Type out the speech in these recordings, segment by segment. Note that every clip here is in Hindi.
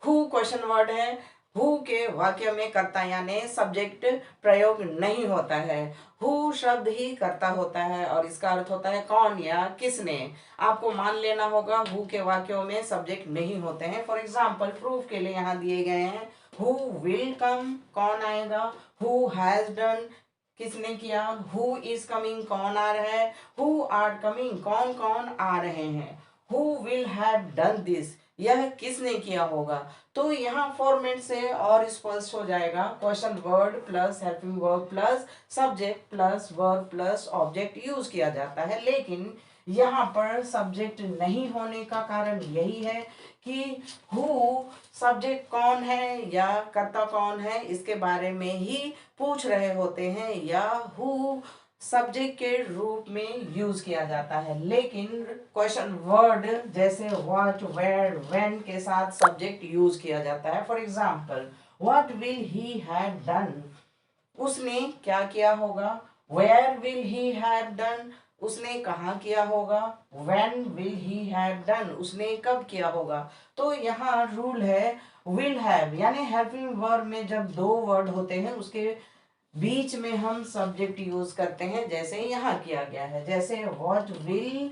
हु क्वेश्चन वर्ड है। हु के वाक्य में कर्ता यानी सब्जेक्ट प्रयोग नहीं होता है। हु शब्द ही कर्ता होता है और इसका अर्थ होता है कौन या किसने। आपको मान लेना होगा हु के वाक्यों में सब्जेक्ट नहीं होते हैं। फॉर एग्जाम्पल प्रूफ के लिए यहाँ दिए गए हैं हु विल कम, कौन आएगा। हु हैज डन, किसने किया। हु इज कमिंग, कौन आ रहा है। हु आर कमिंग, कौन कौन आ रहे हैं। Who will have done this, यह किसने किया होगा। तो यहाँ फॉर्मेट से और स्पष्ट हो जाएगा। Question word plus helping verb plus subject plus verb plus object use किया जाता है। लेकिन यहाँ पर सब्जेक्ट नहीं होने का कारण यही है कि हु सब्जेक्ट कौन है या कर्ता कौन है इसके बारे में ही पूछ रहे होते हैं, या हु सब्जेक्ट के रूप में यूज किया जाता है। लेकिन क्वेश्चन वर्ड जैसे व्हाट, वेयर, व्हेन के साथ सब्जेक्ट यूज किया जाता है। For example what will he have done, उसने क्या किया होगा। Where will he have done, उसने कहाँ किया होगा। When will he have done, उसने कब किया होगा। तो यहाँ रूल है विल हैव यानी हेल्पिंग वर्ब में जब दो वर्ड होते हैं उसके बीच में हम सब्जेक्ट यूज करते हैं, जैसे यहाँ किया गया है। जैसे what will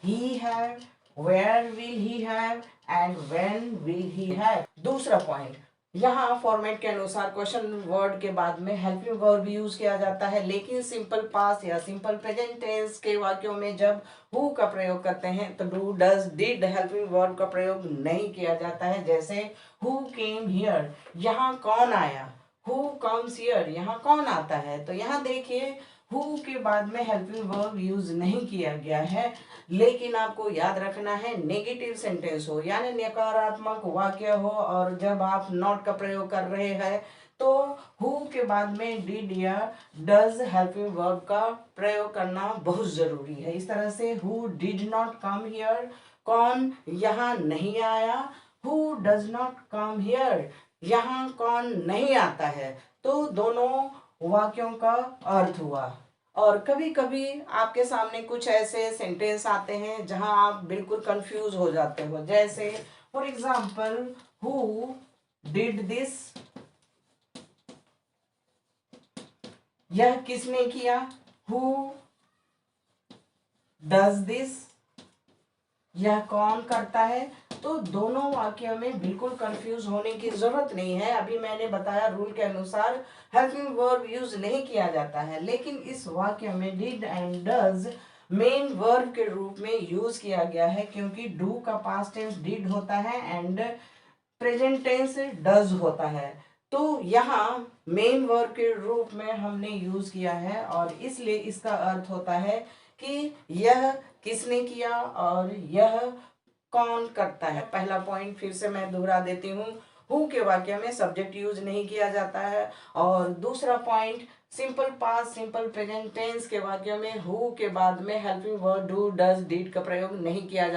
he have, where will he have and when will he have. दूसरा पॉइंट, यहाँ फॉर्मेट के अनुसार क्वेश्चन वर्ड के बाद में हेल्पिंग वर्ब यूज किया जाता है, लेकिन सिंपल पास्ट या सिंपल प्रेजेंट टेंस के वाक्यों में जब हु का प्रयोग करते हैं तो do, does, did helping verb का प्रयोग नहीं किया जाता है। जैसे हु केम हियर, यहाँ कौन आया। हु कम्स हियर, यहाँ कौन आता है। तो यहाँ देखिए हु के बाद में हेल्पिंग वर्ब यूज नहीं किया गया है। लेकिन आपको याद रखना है नेगेटिव सेंटेंस हो यानी नकारात्मक वाक्य हो और जब आप नॉट का प्रयोग कर रहे हैं तो हु के बाद में डिड या डज हेल्पिंग वर्ब का प्रयोग करना बहुत जरूरी है। इस तरह से who did not come here, कौन यहाँ नहीं आया। Who does not come here, यहाँ कौन नहीं आता है। तो दोनों वाक्यों का अर्थ हुआ। और कभी कभी आपके सामने कुछ ऐसे सेंटेंस आते हैं जहां आप बिल्कुल कंफ्यूज हो जाते हो। जैसे for example who did this, यह किसने किया। हु डज दिस, यह कौन करता है। तो दोनों वाक्यों में बिल्कुल कंफ्यूज होने की जरूरत नहीं है। अभी मैंने बताया रूल के अनुसार हेल्पिंग वर्ब यूज नहीं किया जाता है, लेकिन इस वाक्य में did and does main verb के रूप में यूज किया गया है, क्योंकि डू का पास्ट टेंस डिड होता है एंड प्रेजेंट टेंस डज होता है। तो यहाँ मेन वर्ब के रूप में हमने यूज किया है और इसलिए इसका अर्थ होता है कि यह किसने किया और यह कौन करता है। पहला पॉइंट फिर से मैं दोहरा देती हूँ, हु के वाक्य में सब्जेक्ट यूज नहीं किया जाता है। और दूसरा point, simple past simple present tense के वाक्य में हु के बाद में helping verb do, does, did का प्रयोग नहीं किया जाता।